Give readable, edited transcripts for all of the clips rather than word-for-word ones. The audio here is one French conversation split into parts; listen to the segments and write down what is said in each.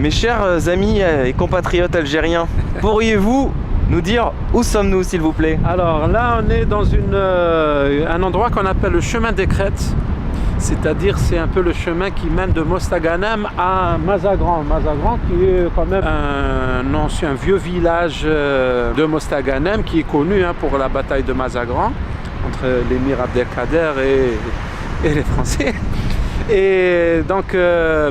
Mes chers amis et compatriotes algériens, pourriez-vous nous dire où sommes-nous, s'il vous plaît? Alors là, on est dans un endroit qu'on appelle le chemin des Crêtes. C'est-à-dire, c'est un peu le chemin qui mène de Mostaganem à Mazagran. Mazagran qui est quand même un ancien vieux village de Mostaganem qui est connu pour la bataille de Mazagran entre l'émir Abdelkader et les Français. Et donc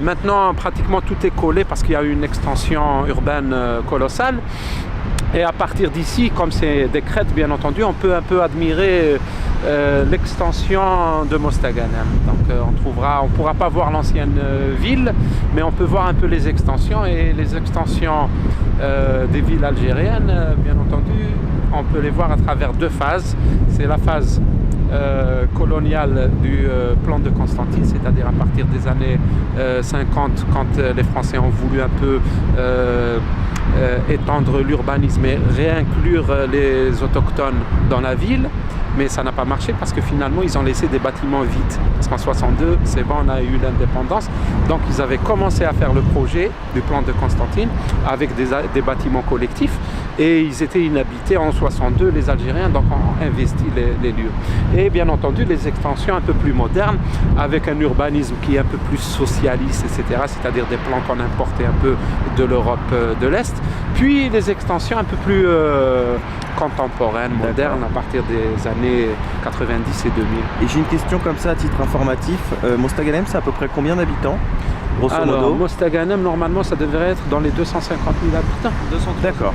maintenant pratiquement tout est collé parce qu'il y a eu une extension urbaine colossale. Et à partir d'ici, comme c'est des crêtes bien entendu, on peut un peu admirer l'extension de Mostaganem. Donc on pourra pas voir l'ancienne ville, mais on peut voir un peu les extensions. Et les extensions des villes algériennes, bien entendu, on peut les voir à travers deux phases. C'est la phase coloniale du plan de Constantine, c'est-à-dire à partir des années 50, quand les Français ont voulu un peu étendre l'urbanisme et réinclure les autochtones dans la ville, mais ça n'a pas marché parce que finalement ils ont laissé des bâtiments vides. Parce qu'en 62, c'est bon, on a eu l'indépendance, donc ils avaient commencé à faire le projet du plan de Constantine avec des bâtiments collectifs et ils étaient inhabités en 62, les Algériens, donc ont investi les lieux. Et bien entendu les extensions un peu plus modernes avec un urbanisme qui est un peu plus socialiste, etc., c'est-à-dire des plans qu'on importait un peu de l'Europe de l'Est, puis les extensions un peu plus contemporaines, modernes, à partir des années 90 et 2000. Et j'ai une question comme ça à titre informatif. Mostaganem, c'est à peu près combien d'habitants, grosso modo? Alors, Mostaganem, normalement, ça devrait être dans les 250 000 habitants. D'accord.